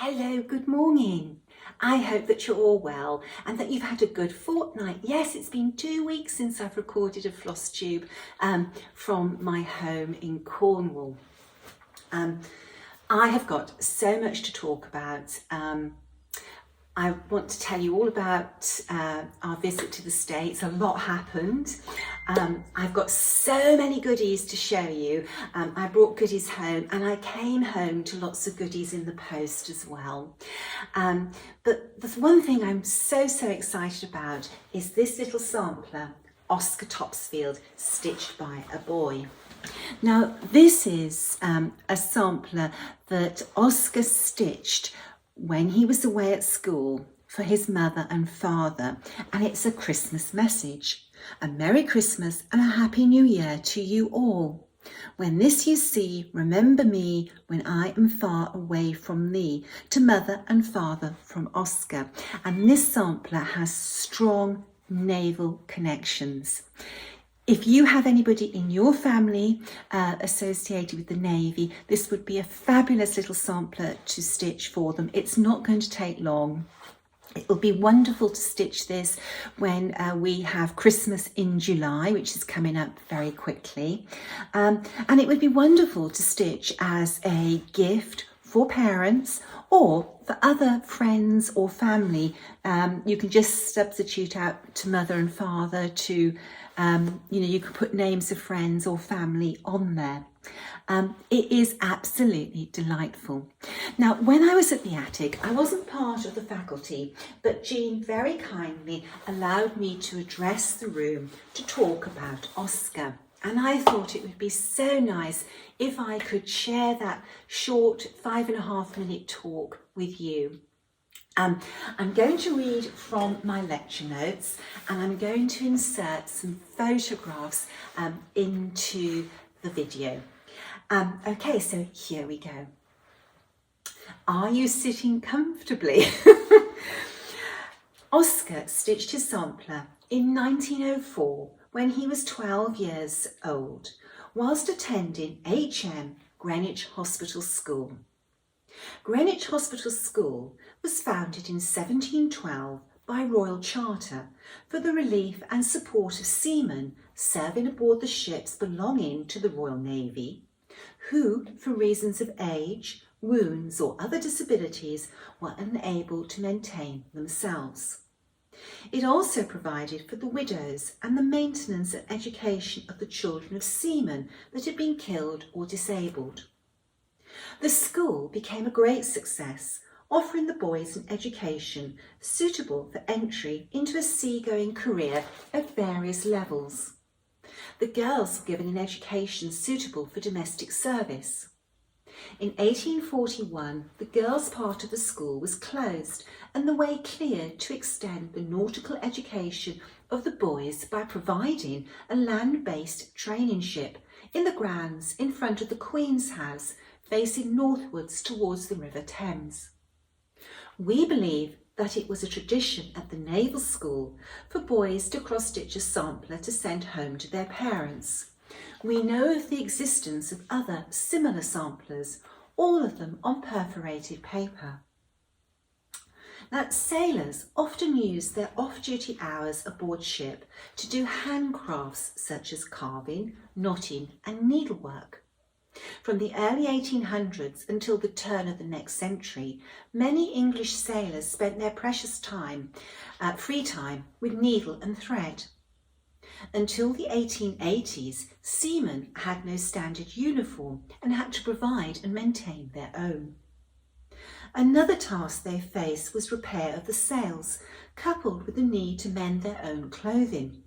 Hello, good morning. I hope that you're all well and that you've had a good fortnight. Yes, it's been 2 weeks since I've recorded a Flosstube from my home in Cornwall. I have got so much to talk about. I want to tell you all about our visit to the States. A lot happened. I've got so many goodies to show you. I brought goodies home and I came home to lots of goodies in the post as well. But the one thing I'm so excited about is this little sampler, Oscar Topsfield, stitched by a boy. Now this is a sampler that Oscar stitched when he was away at school for his mother and father, and it's a Christmas message. A Merry Christmas and a Happy New Year to you all. When this you see, remember me when I am far away from thee, to mother and father from Oscar. And this sampler has strong naval connections. If you have anybody in your family associated with the Navy, this would be a fabulous little sampler to stitch for them. It's not going to take long. It will be wonderful to stitch this when we have Christmas in July, which is coming up very quickly. And it would be wonderful to stitch as a gift for parents or for other friends or family. You can just substitute out to mother and father to, you can put names of friends or family on there. It is absolutely delightful. Now, when I was at the attic, I wasn't part of the faculty, but Jean very kindly allowed me to address the room to talk about Oscar. And I thought it would be so nice if I could share that short 5.5-minute talk with you. I'm going to read from my lecture notes and I'm going to insert some photographs into the video. Okay, so here we go. Are you sitting comfortably? Oscar stitched his sampler in 1904 when he was 12 years old, whilst attending HM Greenwich Hospital School. Greenwich Hospital School was founded in 1712 by Royal Charter for the relief and support of seamen serving aboard the ships belonging to the Royal Navy, who, for reasons of age, wounds or other disabilities, were unable to maintain themselves. It also provided for the widows and the maintenance and education of the children of seamen that had been killed or disabled. The school became a great success, offering the boys an education suitable for entry into a seagoing career at various levels. The girls were given an education suitable for domestic service. In 1841, the girls' part of the school was closed and the way cleared to extend the nautical education of the boys by providing a land-based training ship in the grounds in front of the Queen's House, facing northwards towards the River Thames. We believe that it was a tradition at the Naval School for boys to cross-stitch a sampler to send home to their parents. We know of the existence of other similar samplers, all of them on perforated paper. Now, sailors often use their off-duty hours aboard ship to do handcrafts such as carving, knotting and needlework. From the early 1800s until the turn of the next century, many English sailors spent their precious time, free time, with needle and thread. Until the 1880s, seamen had no standard uniform and had to provide and maintain their own. Another task they faced was repair of the sails, coupled with the need to mend their own clothing.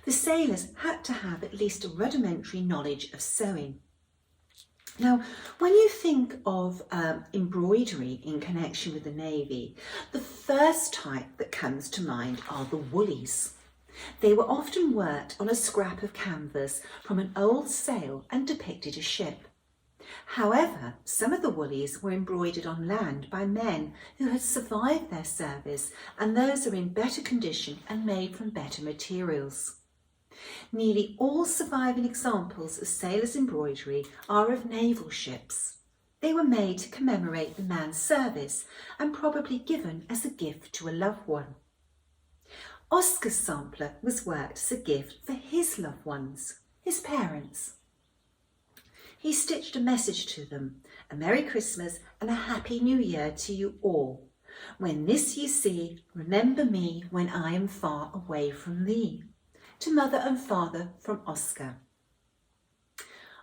The sailors had to have at least a rudimentary knowledge of sewing. Now, when you think of embroidery in connection with the Navy, the first type that comes to mind are the woolies. They were often worked on a scrap of canvas from an old sail and depicted a ship. However, some of the woolies were embroidered on land by men who had survived their service, and those are in better condition and made from better materials. Nearly all surviving examples of sailors' embroidery are of naval ships. They were made to commemorate the man's service and probably given as a gift to a loved one. Oscar's sampler was worked as a gift for his loved ones, his parents. He stitched a message to them, a Merry Christmas and a Happy New Year to you all. When this you see, remember me when I am far away from thee. To mother and father from Oscar.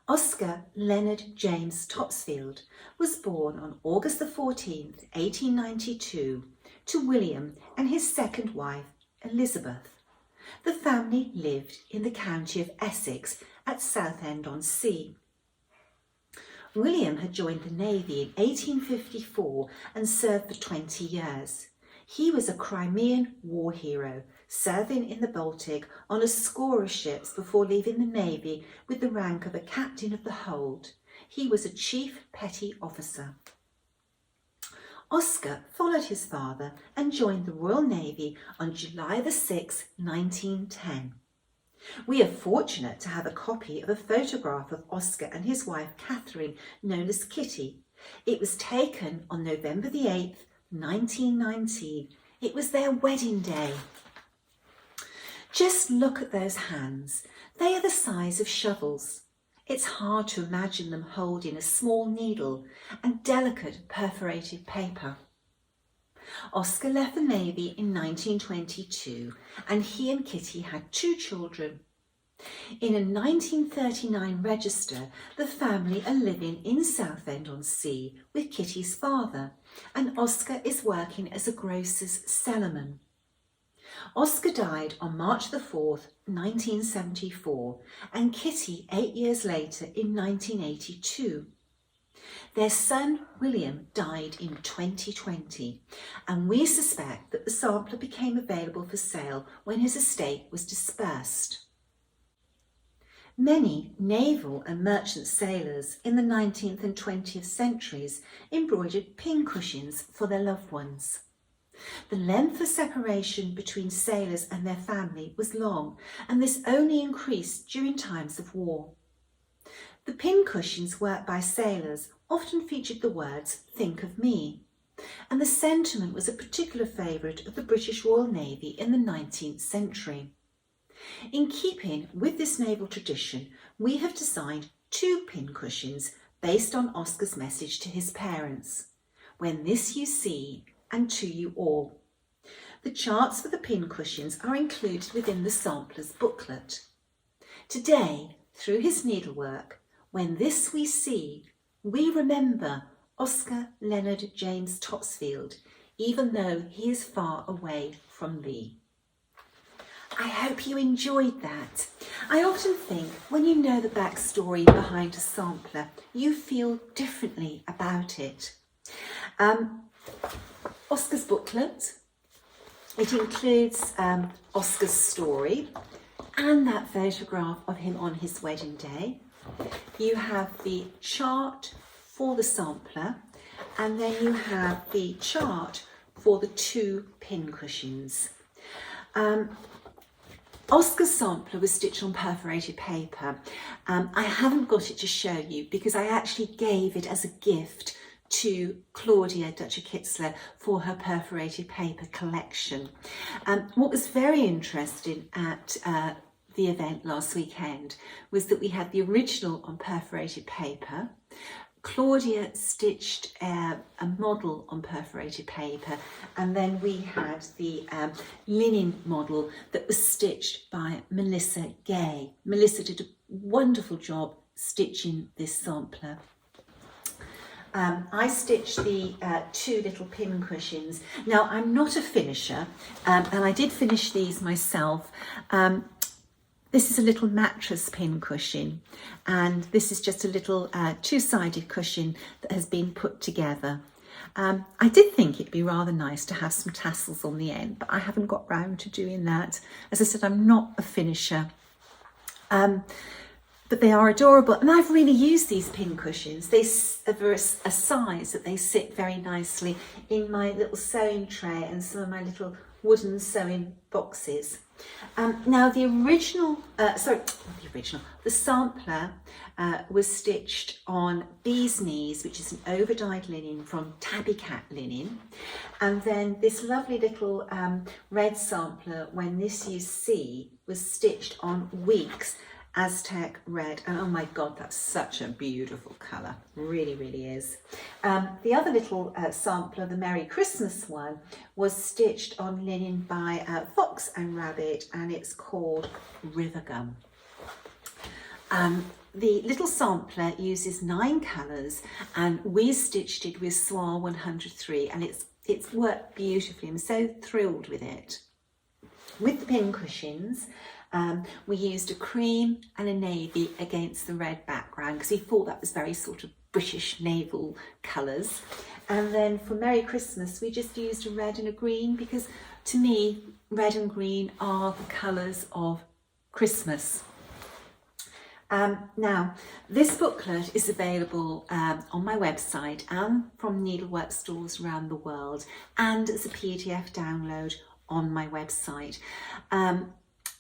Oscar Leonard James Topsfield was born on August the 14th, 1892, to William and his second wife, Elizabeth. The family lived in the county of Essex at Southend-on-Sea. William had joined the Navy in 1854 and served for 20 years. He was a Crimean war hero, serving in the Baltic on a score of ships before leaving the Navy with the rank of a captain of the hold. He was a chief petty officer. Oscar followed his father and joined the Royal Navy on July the 6th, 1910. We are fortunate to have a copy of a photograph of Oscar and his wife Catherine, known as Kitty. It was taken on November the 8th, 1919. It was their wedding day. Just look at those hands. They are the size of shovels. It's hard to imagine them holding a small needle and delicate perforated paper. Oscar left the Navy in 1922 and he and Kitty had 2 children. In a 1939 register, the family are living in Southend-on-Sea with Kitty's father, and Oscar is working as a grocer's cellarman. Oscar died on March the 4th, 1974, and Kitty 8 years later in 1982. Their son, William, died in 2020, and we suspect that the sampler became available for sale when his estate was dispersed. Many naval and merchant sailors in the 19th and 20th centuries embroidered pincushions for their loved ones. The length of separation between sailors and their family was long, and this only increased during times of war. The pincushions worked by sailors often featured the words, "Think of me," and the sentiment was a particular favourite of the British Royal Navy in the 19th century. In keeping with this naval tradition, we have designed 2 pincushions based on Oscar's message to his parents, "When this you see," and "To you all." The charts for the pincushions are included within the sampler's booklet. Today, through his needlework, when this we see, we remember Oscar Leonard James Topsfield, even though he is far away from thee. I hope you enjoyed that. I often think when you know the backstory behind a sampler, you feel differently about it. Oscar's booklet, it includes Oscar's story and that photograph of him on his wedding day. You have the chart for the sampler, and then you have the chart for the 2 pincushions. Oscar's sampler was stitched on perforated paper. I haven't got it to show you because I actually gave it as a gift to Claudia Dutcher Kitzler for her perforated paper collection. What was very interesting at the event last weekend was that we had the original on perforated paper. Claudia stitched a model on perforated paper, and then we had the linen model that was stitched by Melissa Gay. Melissa did a wonderful job stitching this sampler. I stitched the 2 little pin cushions. Now, I'm not a finisher, and I did finish these myself. This is a little mattress pin cushion, and this is just a little 2-sided cushion that has been put together. I did think it'd be rather nice to have some tassels on the end, but I haven't got round to doing that. As I said, I'm not a finisher. But they are adorable, and I've really used these pin cushions. They are a size that they sit very nicely in my little sewing tray and some of my little wooden sewing boxes. Now the original, the sampler was stitched on bee's knees, which is an over-dyed linen from tabby cat linen. And then this lovely little red sampler, when this you see, was stitched on Weeks Aztec red. And oh my God, that's such a beautiful colour, really, really is. The other little sampler, the Merry Christmas one, was stitched on linen by Fox and Rabbit, and it's called River Gum. The little sampler uses 9 colours, and we stitched it with Soie 103, and it's worked beautifully. I'm so thrilled with it. With the pin cushions, we used a cream and a navy against the red background because we thought that was very sort of British naval colours. And then for Merry Christmas, we just used a red and a green because to me, red and green are the colours of Christmas. Now, this booklet is available on my website and from needlework stores around the world, and as a PDF download on my website.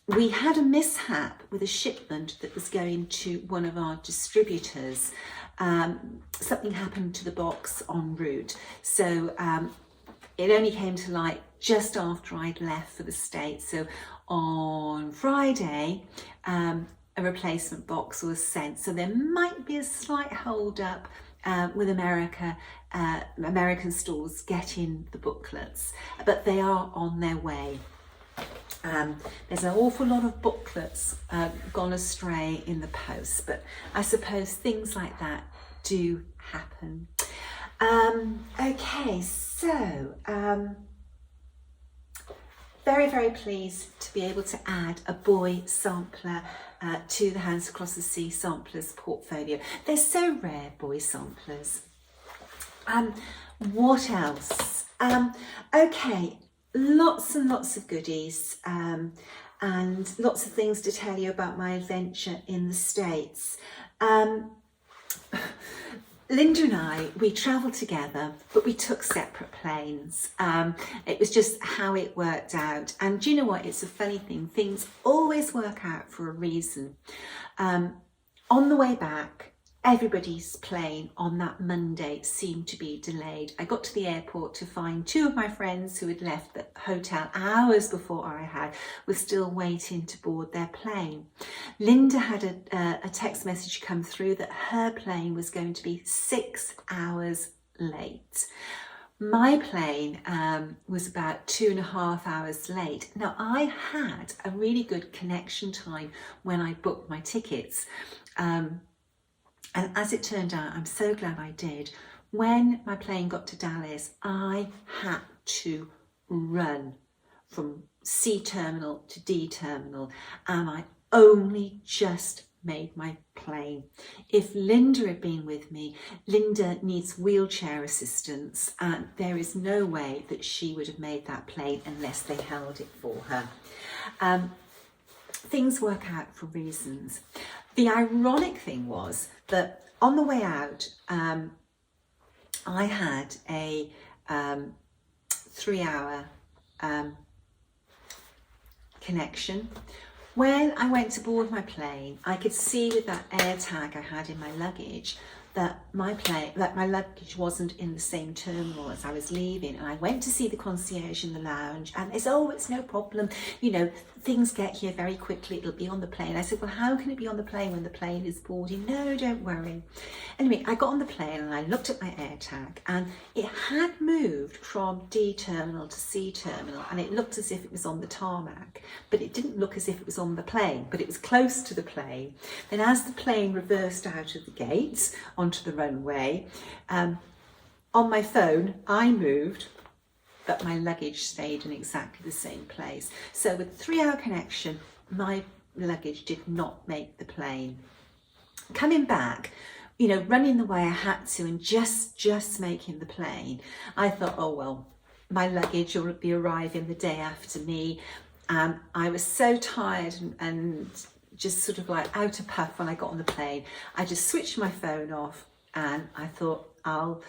We had a mishap with a shipment that was going to one of our distributors. Something happened to the box en route, so it only came to light just after I'd left for the States. So on Friday, a replacement box was sent, so there might be a slight hold up with American stores getting the booklets, but they are on their way. There's an awful lot of booklets gone astray in the post, but I suppose things like that do happen. Okay, so very, very pleased to be able to add a boy sampler to the Hands Across the Sea samplers portfolio. They're so rare, boy samplers. What else? Okay, lots and lots of goodies and lots of things to tell you about my adventure in the States. Linda and I, we travelled together, but we took separate planes. It was just how it worked out. And do you know what? It's a funny thing. Things always work out for a reason. On the way back, everybody's plane on that Monday seemed to be delayed. I got to the airport to find 2 of my friends who had left the hotel hours before I had, were still waiting to board their plane. Linda had a text message come through that her plane was going to be 6 hours late. My plane was about 2.5 hours late. Now, I had a really good connection time when I booked my tickets. And as it turned out, I'm so glad I did. When my plane got to Dallas, I had to run from C terminal to D terminal, and I only just made my plane. If Linda had been with me, Linda needs wheelchair assistance, and there is no way that she would have made that plane unless they held it for her. Things work out for reasons. The ironic thing was that on the way out, I had a 3-hour connection. When I went to board my plane, I could see with that air tag I had in my luggage that my luggage wasn't in the same terminal as I was leaving, and I went to see the concierge in the lounge, and they said, "Oh, it's no problem, you know, things get here very quickly, it'll be on the plane." I said, "Well, how can it be on the plane when the plane is boarding?" "No, don't worry." Anyway, I got on the plane and I looked at my air tag, and it had moved from D terminal to C terminal, and it looked as if it was on the tarmac, but it didn't look as if it was on the plane, but it was close to the plane. Then as the plane reversed out of the gates onto the runway, on my phone I moved, but my luggage stayed in exactly the same place. So with 3-hour connection, my luggage did not make the plane. Coming back, you know, running the way I had to and just making the plane, I thought, oh well, my luggage will be arriving the day after me. I was so tired and just sort of like out of puff when I got on the plane. I just switched my phone off and I thought, I'll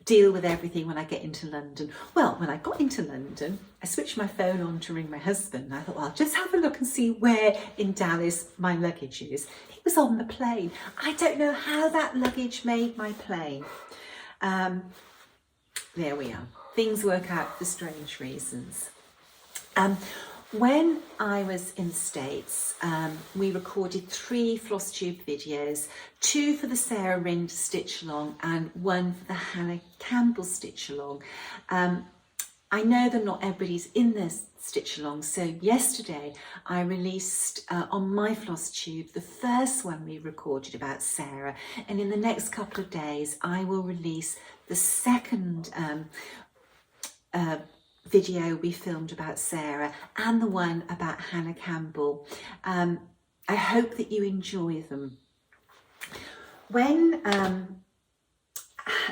deal with everything when I get into London. Well, when I got into London, I switched my phone on to ring my husband. I thought, well, I'll just have a look and see where in Dallas my luggage is. It was on the plane. I don't know how that luggage made my plane. There we are. Things work out for strange reasons. When I was in the States, we recorded 3 Flosstube videos, 2 for the Sarah Rind stitch along and 1 for the Hannah Campbell stitch along. I know that not everybody's in this stitch along, so yesterday I released on my Flosstube the first one we recorded about Sarah, and in the next couple of days I will release the second video we filmed about Sarah and the one about Hannah Campbell. I hope that you enjoy them. When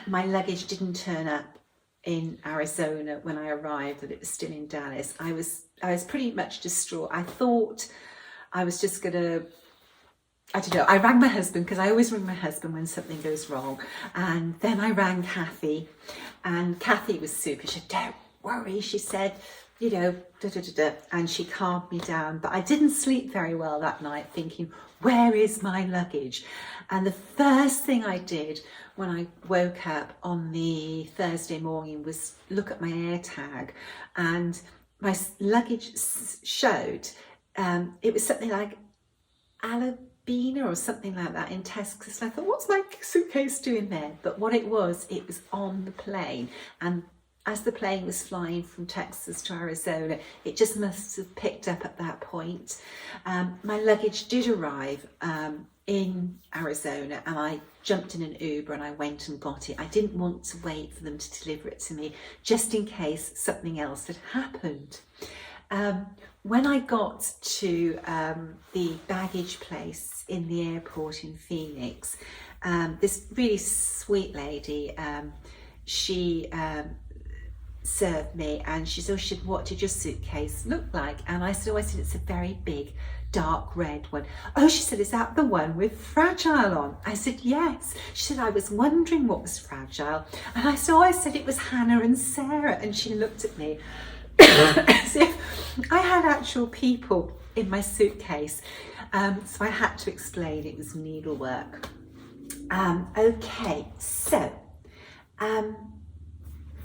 my luggage didn't turn up in Arizona when I arrived, that it was still in Dallas, I was pretty much distraught. I thought I was just gonna, I don't know, I rang my husband, because I always ring my husband when something goes wrong, and then I rang Kathy, and Kathy was super. She said, don't worry, she said, you know, and she calmed me down. But I didn't sleep very well that night, thinking, where is my luggage? And the first thing I did when I woke up on the Thursday morning was look at my air tag, and my luggage showed it was something like Alabina or something like that in Tesco's. And I thought, what's my suitcase doing there? But what it was on the plane, and as the plane was flying from Texas to Arizona, it just must have picked up at that point. My luggage did arrive in Arizona, and I jumped in an Uber and I went and got it. I didn't want to wait for them to deliver it to me, just in case something else had happened. When I got to the baggage place in the airport in Phoenix, this really sweet lady, she served me, and she said, what did your suitcase look like? And I said, it's a very big dark red one. Oh, she said, is that the one with fragile on? I said, yes. She said, I was wondering what was fragile. And I said, it was Hannah and Sarah. And she looked at me as if I had actual people in my suitcase. So I had to explain it was needlework. Okay, so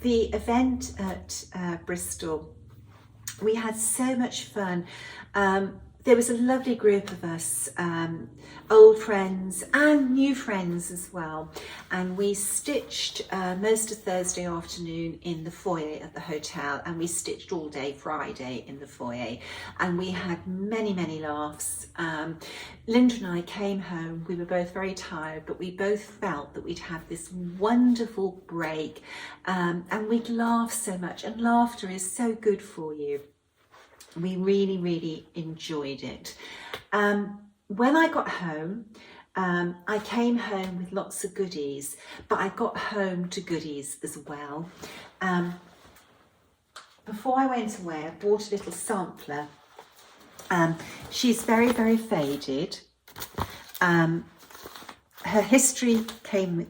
the event at Bristol, we had so much fun. There was a lovely group of us, old friends and new friends as well, and we stitched most of Thursday afternoon in the foyer at the hotel, and we stitched all day Friday in the foyer, and we had many laughs. Linda and I came home, we were both very tired, but we both felt that we'd have this wonderful break, and we'd laugh so much, and laughter is so good for you. We really enjoyed it. When I got home, I came home with lots of goodies, but I got home to goodies as well. Before I went away, I bought a little sampler. She's very faded. Her history came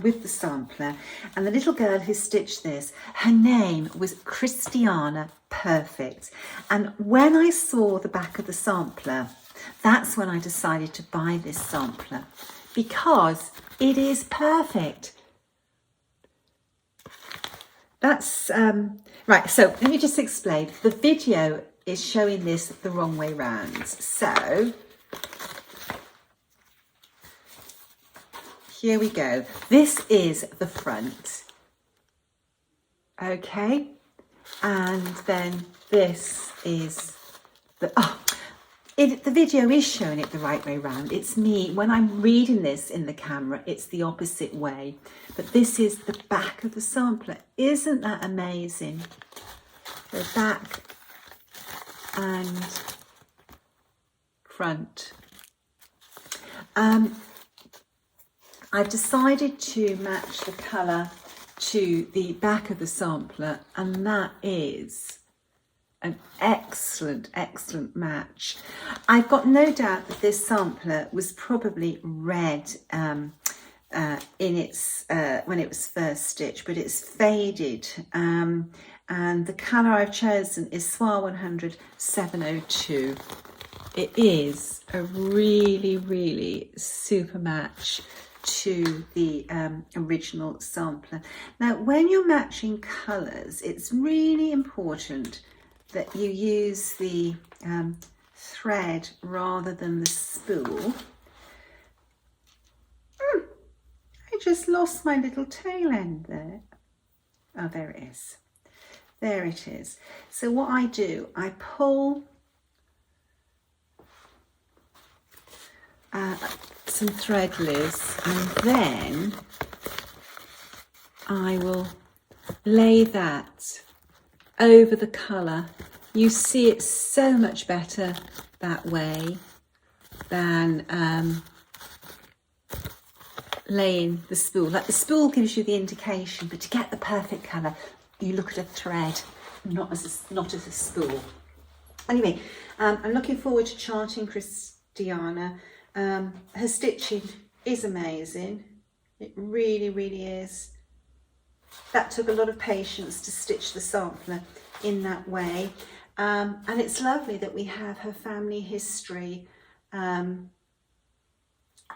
with the sampler, and the little girl who stitched this, her name was Christiana Perfect. And when I saw the back of the sampler, that's when I decided to buy this sampler, because it is perfect. That's right, so let me just explain. The video is showing this the wrong way round. So here we go. This is the front. Okay. And then this is the, the video is showing it the right way round. It's me, when I'm reading this in the camera, it's the opposite way. But this is the back of the sampler. Isn't that amazing? The back and front. I've decided to match the colour to the back of the sampler, and that is an excellent match. I've got no doubt that this sampler was probably red in its when it was first stitched, but it's faded, and the colour I've chosen is Soie 100 702. It is a really super match to the original sampler. Now, when you're matching colours, it's really important that you use the thread rather than the spool. I just lost my little tail end there. Oh, there it is. There it is. So what I do, I pull some thread loose, and then I will lay that over the colour. You see it's so much better that way than laying the spool. Like, the spool gives you the indication, but to get the perfect colour, you look at a thread, not as a spool. Anyway, I'm looking forward to charting Christiana. Her stitching is amazing. It really is. That took a lot of patience to stitch the sampler in that way. And it's lovely that we have her family history on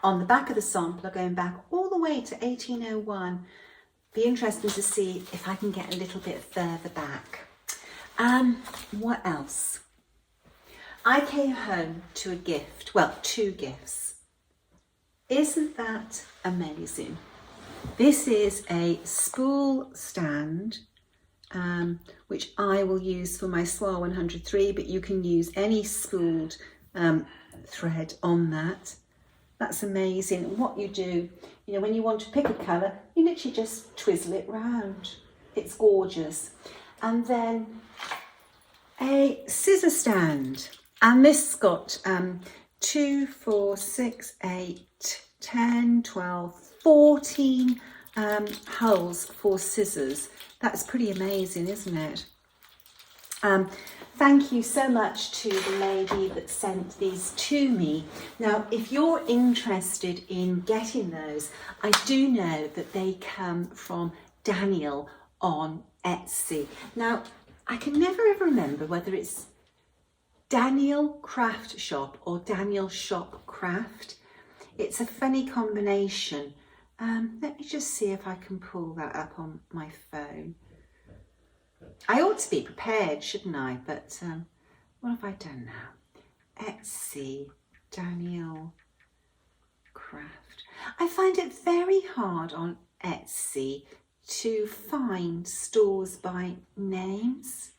the back of the sampler, going back all the way to 1801. Be interesting to see if I can get a little bit further back. What else? I came home to a gift, well, two gifts. Isn't that amazing? This is a spool stand, which I will use for my Soie 103, but you can use any spooled thread on that. That's amazing. What you do, you know, when you want to pick a colour, you literally just twizzle it round. It's gorgeous. And then a scissor stand. And this got 2, 4, 6, 8, 10, 12, 14 holes for scissors. That's pretty amazing, isn't it? Thank you so much to the lady that sent these to me. Now, if you're interested in getting those, I do know that they come from Daniel on Etsy. Now, I can never ever remember whether it's Daniel Craft Shop or Daniel Shop Craft. It's a funny combination. Let me just see if I can pull that up on my phone. I ought to be prepared, shouldn't I? But what have I done now? Etsy, Daniel Craft. I find it very hard on Etsy to find stores by names.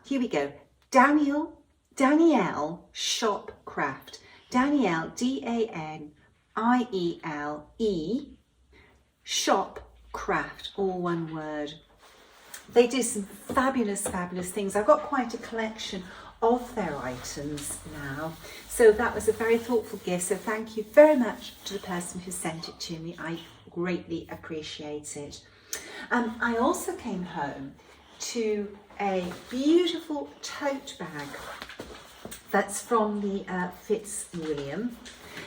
Here we go. Danielle Shop Craft. Danielle, Daniele, Shop Craft, all one word. They do some fabulous things. I've got quite a collection of their items now. So that was a very thoughtful gift. So thank you very much to the person who sent it to me. I greatly appreciate it. I also came home to a beautiful tote bag that's from the Fitzwilliam.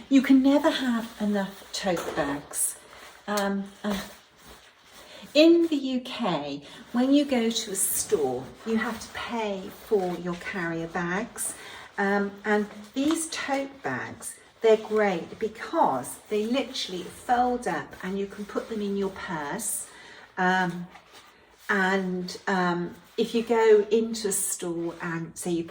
You can never have enough tote bags. In the UK, when you go to a store, you have to pay for your carrier bags. And these tote bags, they're great because they literally fold up and you can put them in your purse. If you go into a store and say you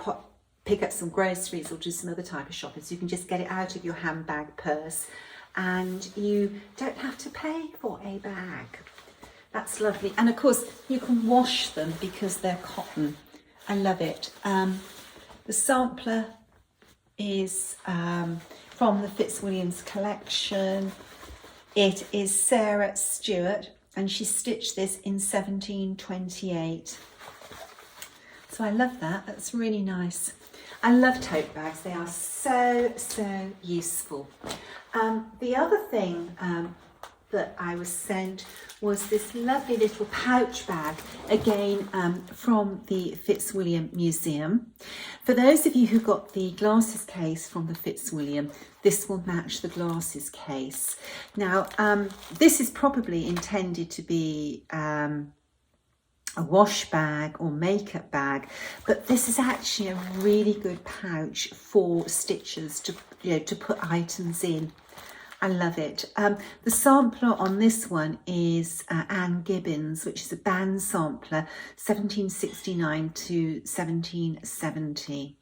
pick up some groceries or do some other type of shopping, so you can just get it out of your handbag purse and you don't have to pay for a bag. That's lovely. And of course you can wash them because they're cotton. I love it. The sampler is from the Fitzwilliams collection. It is Sarah Stewart and she stitched this in 1728. So I love that. That's really nice. I love tote bags. They are so useful. The other thing that I was sent was this lovely little pouch bag, again from the Fitzwilliam Museum. For those of you who got the glasses case from the Fitzwilliam, this will match the glasses case. Now, this is probably intended to be a wash bag or makeup bag, but this is actually a really good pouch for stitchers to put items in. I love it. The sampler on this one is Anne Gibbons, which is a band sampler, 1769 to 1770.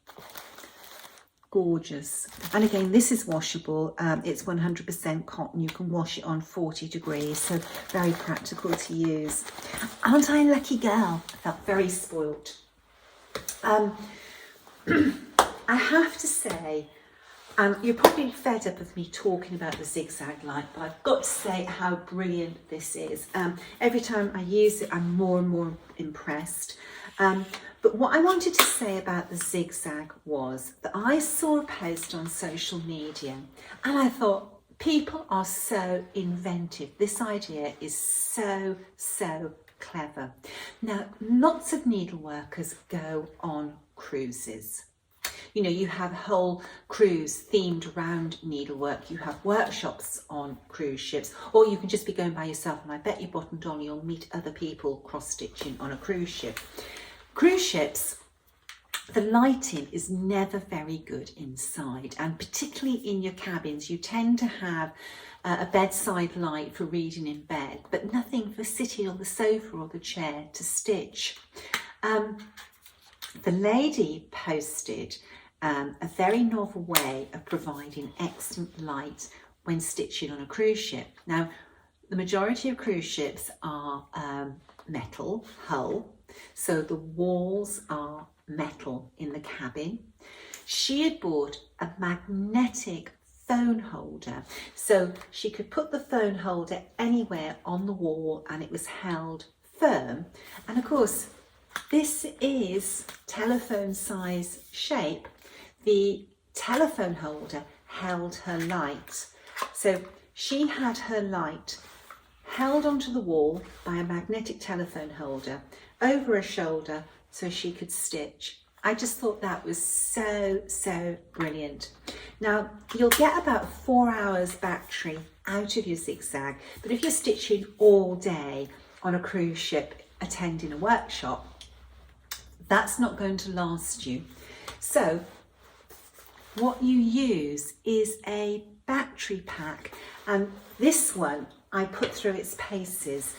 Gorgeous. And again, this is washable. It's 100% cotton. You can wash it on 40 degrees, so very practical to use. Aren't I a lucky girl? I felt very spoilt. I have to say, you're probably fed up of me talking about the zigzag light, but I've got to say how brilliant this is. Every time I use it, I'm more and more impressed. But what I wanted to say about the zigzag was that I saw a post on social media and I thought, people are so inventive. This idea is so clever. Now, lots of needleworkers go on cruises. You know, you have a whole cruise themed around needlework. You have workshops on cruise ships, or you can just be going by yourself. And I bet you bottom dollar you'll meet other people cross-stitching on a cruise ship. Cruise ships, the lighting is never very good inside, and particularly in your cabins, you tend to have a bedside light for reading in bed, but nothing for sitting on the sofa or the chair to stitch. The lady posted a very novel way of providing excellent light when stitching on a cruise ship. Now, the majority of cruise ships are metal hull, so the walls are metal in the cabin. She had bought a magnetic phone holder, so she could put the phone holder anywhere on the wall and it was held firm. And of course, this is telephone size shape. The telephone holder held her light. So she had her light held onto the wall by a magnetic telephone holder over her shoulder so she could stitch. I just thought that was so brilliant. Now, you'll get about 4 hours battery out of your zigzag, but if you're stitching all day on a cruise ship attending a workshop, that's not going to last you. So what you use is a battery pack, and this one I put through its paces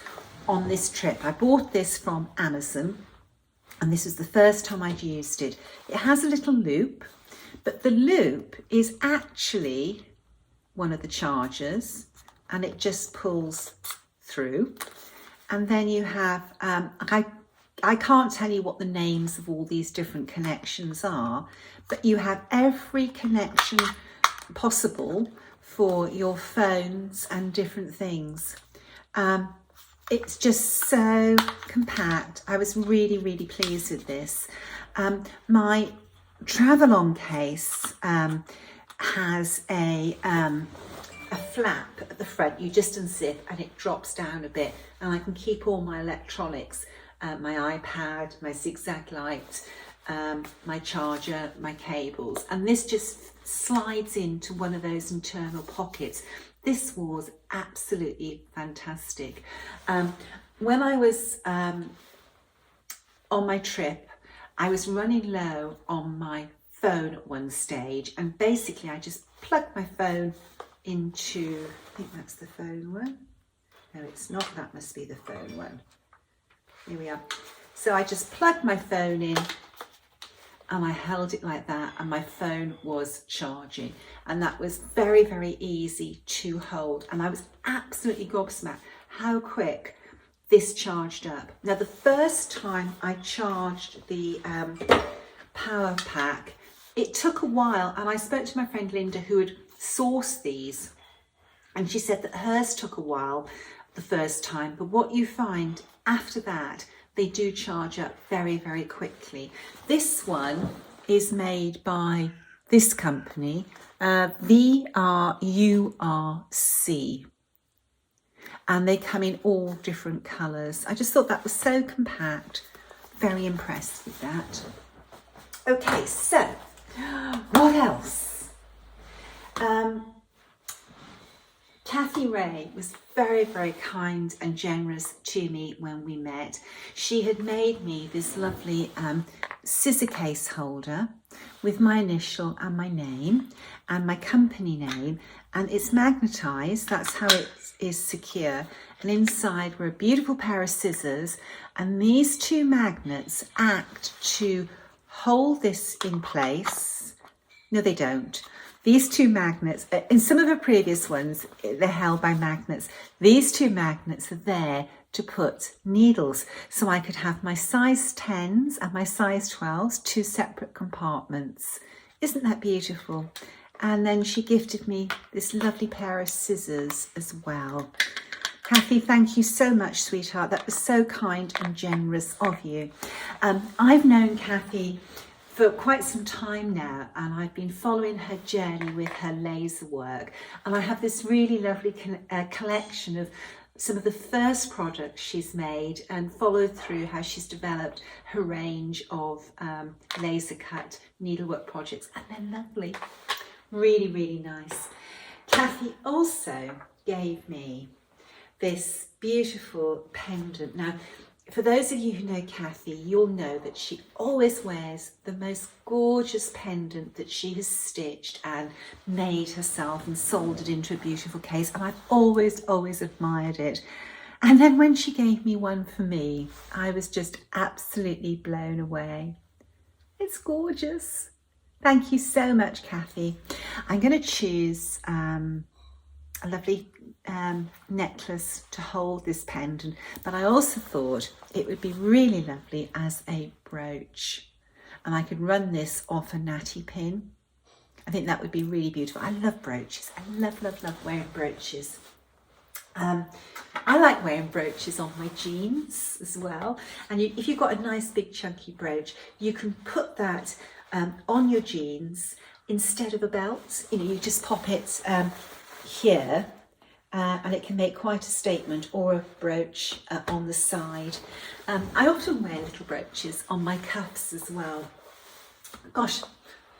on this trip. I bought this from Amazon, and this was the first time I'd used it. It has a little loop, but the loop is actually one of the chargers, and it just pulls through. And then you have, I can't tell you what the names of all these different connections are, but you have every connection possible for your phones and different things. It's just so compact. I was really pleased with this. My travel-on case has a flap at the front. You just unzip and it drops down a bit, and I can keep all my electronics, my iPad, my zigzag light, my charger, my cables, and this just slides into one of those internal pockets. This was absolutely fantastic. When I was on my trip, I was running low on my phone at one stage, and basically I just plugged my phone into, I think that's the phone one. No, it's not. That must be the phone one. Here we are. So I just plugged my phone in and I held it like that, and my phone was charging, and that was very easy to hold, and I was absolutely gobsmacked how quick this charged up. Now, the first time I charged the power pack, it took a while, and I spoke to my friend Linda who had sourced these, and she said that hers took a while the first time, but what you find after that, they do charge up very quickly. This one is made by this company, VRURC. and they come in all different colours. I just thought that was so compact. Very impressed with that. Okay, so what else? Kathy Ray was very, very kind and generous to me when we met. She had made me this lovely scissor case holder with my initial and my name and my company name, and it's magnetised. That's how it is secure. And inside were a beautiful pair of scissors, and these two magnets act to hold this in place. No, they don't. These two magnets, in some of the previous ones, they're held by magnets. These two magnets are there to put needles. So I could have my size 10s and my size 12s, two separate compartments. Isn't that beautiful? And then she gifted me this lovely pair of scissors as well. Kathy, thank you so much, sweetheart. That was so kind and generous of you. I've known Kathy for quite some time now, and I've been following her journey with her laser work, and I have this really lovely collection of some of the first products she's made, and followed through how she's developed her range of laser cut needlework projects, and they're lovely, really, really nice. Kathy also gave me this beautiful pendant. Now, for those of you who know Kathy, you'll know that she always wears the most gorgeous pendant that she has stitched and made herself and soldered into a beautiful case. And I've always admired it. And then when she gave me one for me, I was just absolutely blown away. It's gorgeous. Thank you so much, Kathy. I'm going to choose a lovely necklace to hold this pendant, but I also thought it would be really lovely as a brooch, and I could run this off a natty pin. I think that would be really beautiful. I love brooches. I love wearing brooches. I like wearing brooches on my jeans as well, and if you've got a nice big chunky brooch, you can put that on your jeans instead of a belt. You know, you just pop it here, and it can make quite a statement, or a brooch on the side. I often wear little brooches on my cuffs as well. Gosh,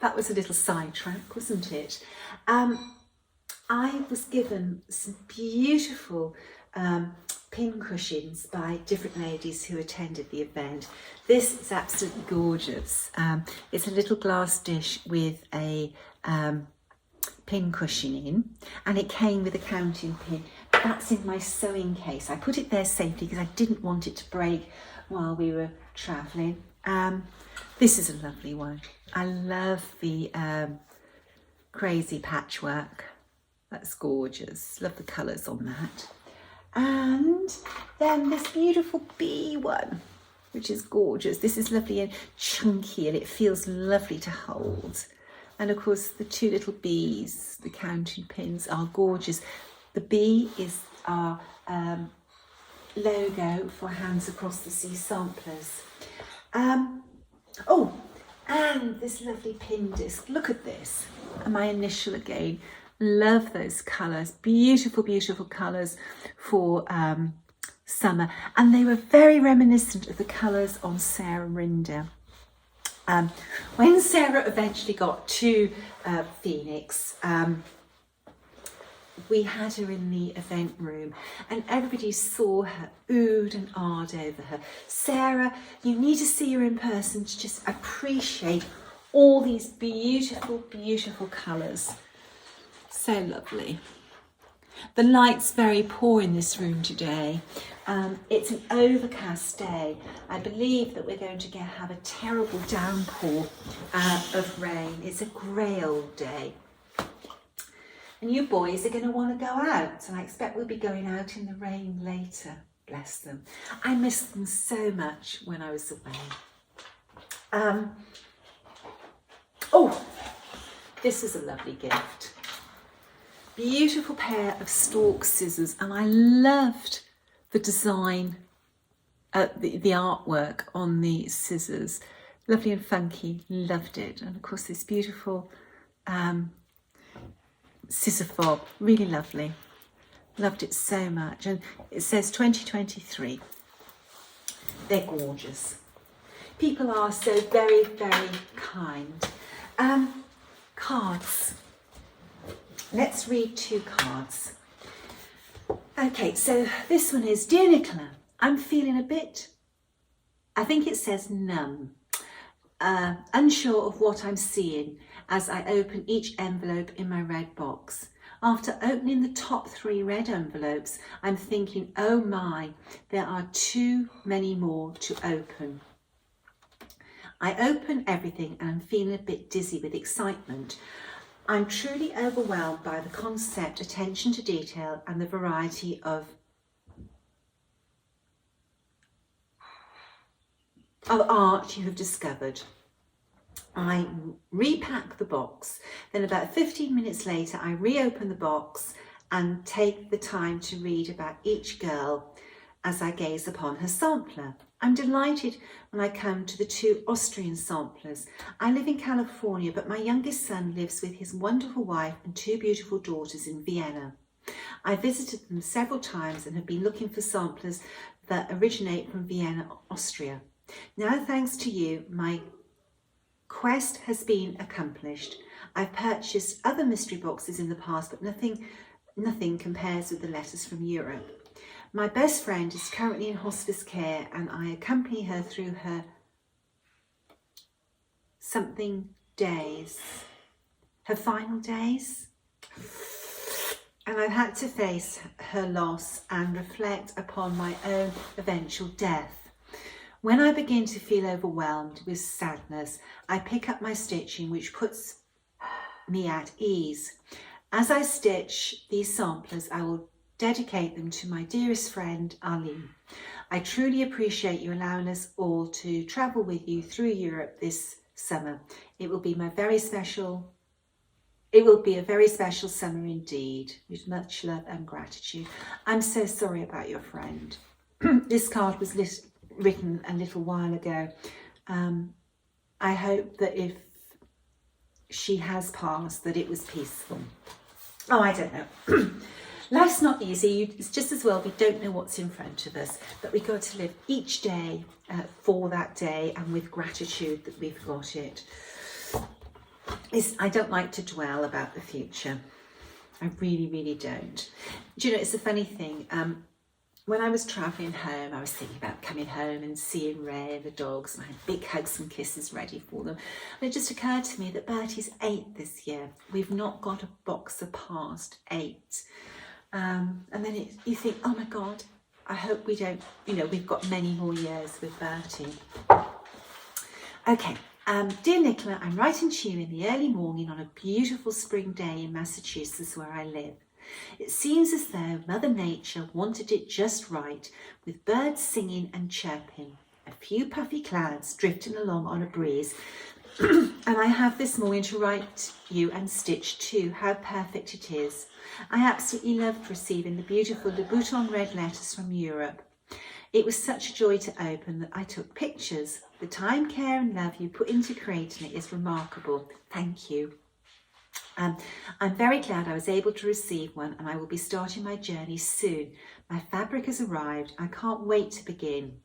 that was a little sidetrack, wasn't it? I was given some beautiful pin cushions by different ladies who attended the event. This is absolutely gorgeous. It's a little glass dish with a pin cushion in, and it came with a counting pin. That's in my sewing case. I put it there safely because I didn't want it to break while we were travelling. This is a lovely one. I love the crazy patchwork. That's gorgeous. Love the colours on that. And then this beautiful bee one, which is gorgeous. This is lovely and chunky, and it feels lovely to hold. And of course, the two little bees, the counting pins, are gorgeous. The bee is our logo for Hands Across the Sea samplers. Oh, and this lovely pin disc. Look at this. And my initial again. Love those colours. Beautiful, beautiful colours for summer. And they were very reminiscent of the colours on Sarah Rinder. When Sarah eventually got to Phoenix, we had her in the event room, and everybody saw her, oohed and ahed over her. Sarah, you need to see her in person to just appreciate all these beautiful, beautiful colours. So lovely. The light's very poor in this room today. It's an overcast day. I believe that we're going to have a terrible downpour of rain. It's a grey old day. And you boys are going to want to go out, and I expect we'll be going out in the rain later. Bless them. I missed them so much when I was away. Oh, this is a lovely gift. Beautiful pair of stalk scissors, and I loved the design, the artwork on the scissors. Lovely and funky, loved it. And of course this beautiful scissor fob, really lovely. Loved it so much. And it says 2023. They're gorgeous. People are so very, very kind. Cards. Let's read 2 cards. Okay, so this one is, Dear Nicola, I'm feeling a bit, I think it says numb, unsure of what I'm seeing as I open each envelope in my red box. After opening the top 3 red envelopes, I'm thinking, oh my, there are too many more to open. I open everything and I'm feeling a bit dizzy with excitement. I'm truly overwhelmed by the concept, attention to detail, and the variety of art you have discovered. I repack the box, then about 15 minutes later I reopen the box and take the time to read about each girl as I gaze upon her sampler. I'm delighted when I come to the 2 Austrian samplers. I live in California, but my youngest son lives with his wonderful wife and 2 beautiful daughters in Vienna. I visited them several times and have been looking for samplers that originate from Vienna, Austria. Now, thanks to you, my quest has been accomplished. I've purchased other mystery boxes in the past, but nothing compares with the letters from Europe. My best friend is currently in hospice care and I accompany her through her final days. And I've had to face her loss and reflect upon my own eventual death. When I begin to feel overwhelmed with sadness, I pick up my stitching, which puts me at ease. As I stitch these samplers, I will dedicate them to my dearest friend, Arlene. I truly appreciate you allowing us all to travel with you through Europe this summer. It will be a very special summer indeed, with much love and gratitude. I'm so sorry about your friend. This card was written a little while ago. I hope that if she has passed, that it was peaceful. Oh, I don't know. Life's not easy. It's just as well we don't know what's in front of us, but we've got to live each day for that day and with gratitude that we've got it. I don't like to dwell about the future. I really, really don't. Do you know, it's a funny thing. When I was travelling home, I was thinking about coming home and seeing Ray and the dogs, and I had big hugs and kisses ready for them. And it just occurred to me that Bertie's 8 this year. We've not got a boxer past 8. And then you think, oh my God, I hope we don't, we've got many more years with Bertie. Okay, dear Nicola, I'm writing to you in the early morning on a beautiful spring day in Massachusetts where I live. It seems as though Mother Nature wanted it just right, with birds singing and chirping, a few puffy clouds drifting along on a breeze, and I have this morning to write you and stitch too. How perfect it is. I absolutely loved receiving the beautiful Louboutin red letters from Europe. It was such a joy to open that I took pictures. The time, care and love you put into creating it is remarkable. Thank you. I'm very glad I was able to receive one, and I will be starting my journey soon. My fabric has arrived. I can't wait to begin.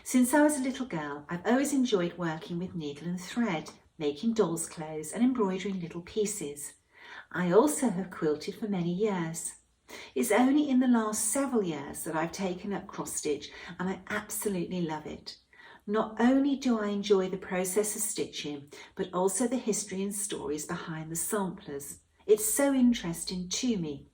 Since I was a little girl, I've always enjoyed working with needle and thread, making dolls' clothes and embroidering little pieces. I also have quilted for many years. It's only in the last several years that I've taken up cross stitch, and I absolutely love it. Not only do I enjoy the process of stitching, but also the history and stories behind the samplers. It's so interesting to me.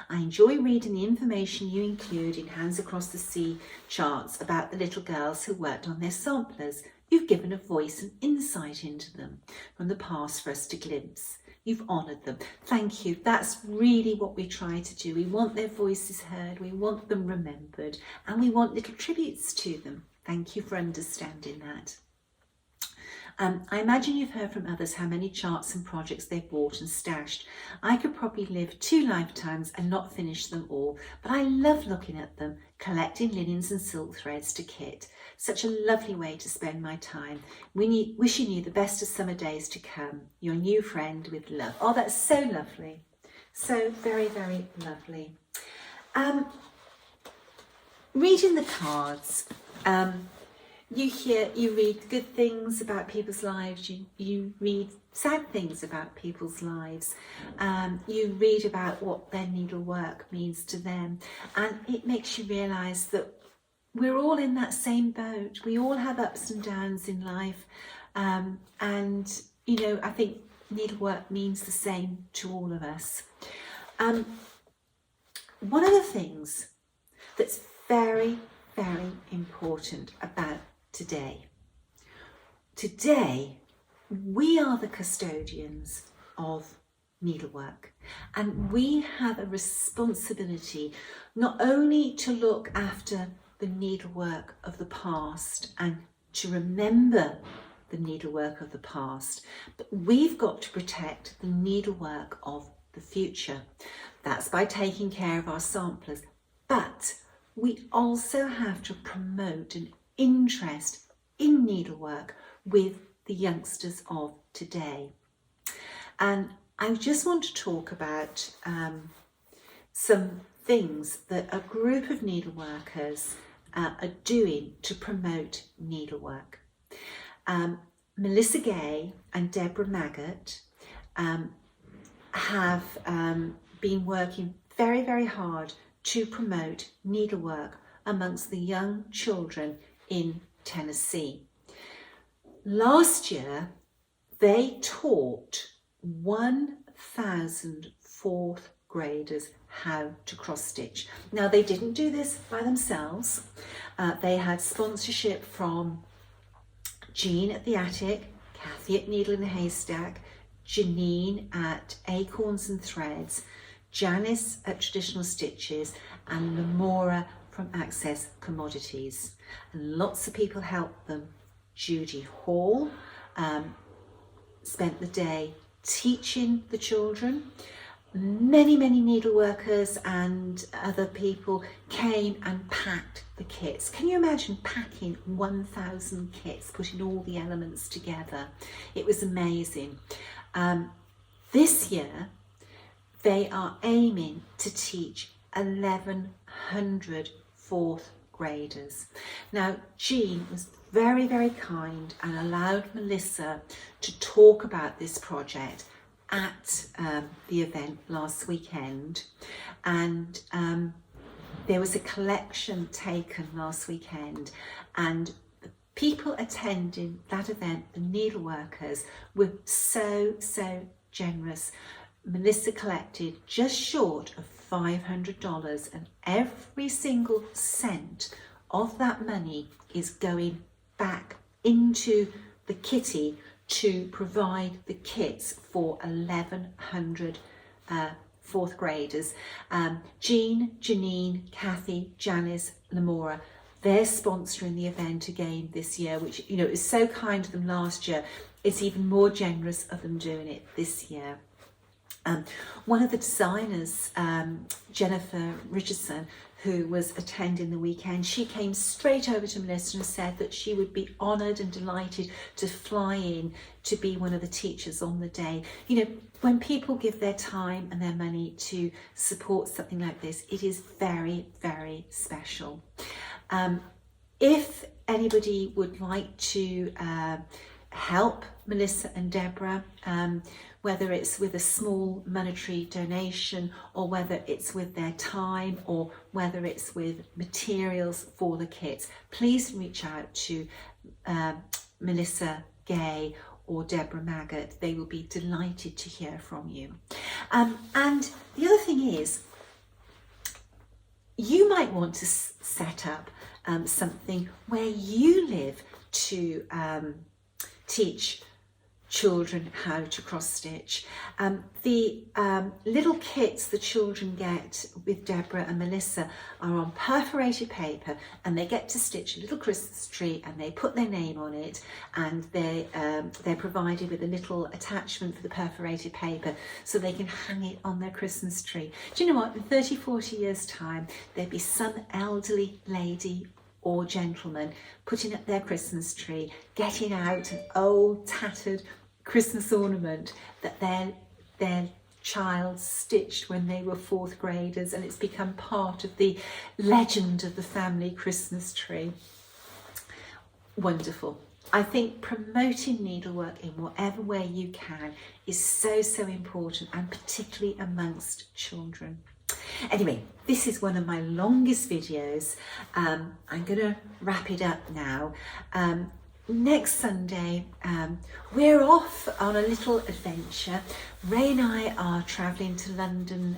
I enjoy reading the information you include in Hands Across the Sea charts about the little girls who worked on their samplers. You've given a voice and insight into them from the past for us to glimpse. You've honoured them. Thank you. That's really what we try to do. We want their voices heard, we want them remembered, and we want little tributes to them. Thank you for understanding that. I imagine you've heard from others how many charts and projects they've bought and stashed. I could probably live 2 lifetimes and not finish them all, but I love looking at them, collecting linens and silk threads to kit. Such a lovely way to spend my time. Wishing you the best of summer days to come. Your new friend with love. Oh, that's so lovely. So very, very lovely. Reading the cards, you read good things about people's lives, you read sad things about people's lives, you read about what their needlework means to them, and it makes you realise that we're all in that same boat. We all have ups and downs in life, and you know, I think needlework means the same to all of us. One of the things that's very, very important about today, we are the custodians of needlework, and we have a responsibility not only to look after the needlework of the past and to remember the needlework of the past, but we've got to protect the needlework of the future. That's by taking care of our samplers, but we also have to promote an interest in needlework with the youngsters of today. And I just want to talk about some things that a group of needleworkers are doing to promote needlework. Melissa Gay and Deborah Maggot have been working very, very hard to promote needlework amongst the young children in Tennessee. Last year, they taught 1,000 fourth graders how to cross stitch. Now, they didn't do this by themselves. They had sponsorship from Jean at the Attic, Kathy at Needle in a Haystack, Janine at Acorns and Threads, Janice at Traditional Stitches, and Lamora from Access Commodities. And lots of people helped them. Judy Hall spent the day teaching the children. Many needleworkers and other people came and packed the kits. Can you imagine packing 1,000 kits, putting all the elements together? It was amazing. This year, they are aiming to teach 1,100 fourth graders. Now, Jean was very, very kind and allowed Melissa to talk about this project at the event last weekend, and there was a collection taken last weekend, and the people attending that event, the needleworkers, were so generous. Melissa collected just short of $500, and every single cent of that money is going back into the kitty to provide the kits for 1,100 fourth graders. Jean, Janine, Kathy, Janice, Lamora, they're sponsoring the event again this year, which, you know, is so kind of them last year. It's even more generous of them doing it this year. One of the designers, Jennifer Richardson, who was attending the weekend, she came straight over to Melissa and said that she would be honoured and delighted to fly in to be one of the teachers on the day. You know, when people give their time and their money to support something like this, it is very, very special. If anybody would like to help Melissa and Deborah, whether it's with a small monetary donation or whether it's with their time or whether it's with materials for the kits, please reach out to Melissa Gay or Deborah Maggot. They will be delighted to hear from you. And the other thing is, you might want to set up something where you live to teach children how to cross stitch. The little kits the children get with Deborah and Melissa are on perforated paper, and they get to stitch a little Christmas tree and they put their name on it, and they're provided with a little attachment for the perforated paper so they can hang it on their Christmas tree. Do you know what? In 30-40 years time, there'd be some elderly lady or gentleman putting up their Christmas tree, getting out an old tattered Christmas ornament that their child stitched when they were 4th graders, and it's become part of the legend of the family Christmas tree. Wonderful. I think promoting needlework in whatever way you can is so, so important, and particularly amongst children. Anyway, this is one of my longest videos. I'm going to wrap it up now. Next Sunday, we're off on a little adventure. Ray and I are travelling to London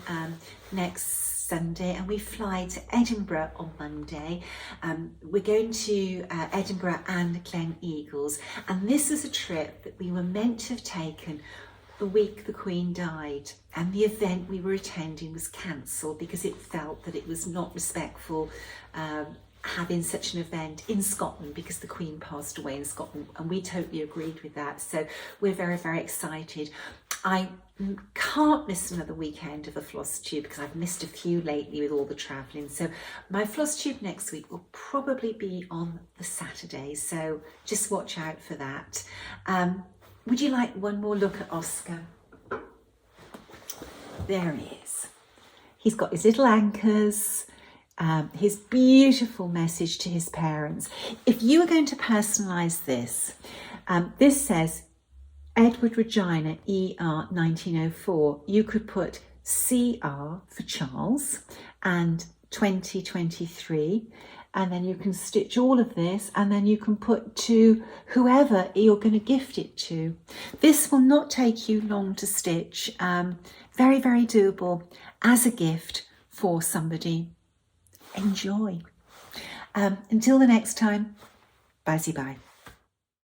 next Sunday, and we fly to Edinburgh on Monday. We're going to Edinburgh and Glen Eagles, and this is a trip that we were meant to have taken the week the Queen died, and the event we were attending was cancelled because it felt that it was not respectful having such an event in Scotland, because the Queen passed away in Scotland, and we totally agreed with that. So we're very, very excited. I can't miss another weekend of a Flosstube because I've missed a few lately with all the travelling. So my Flosstube next week will probably be on the Saturday, so just watch out for that. Would you like one more look at Oscar? There he is. He's got his little anchors, his beautiful message to his parents. If you were going to personalise this, this says Edward Regina, ER 1904. You could put CR for Charles and 2023, and then you can stitch all of this, and then you can put to whoever you're going to gift it to. This will not take you long to stitch. Very, very doable as a gift for somebody. Enjoy. Until the next time, bye-bye.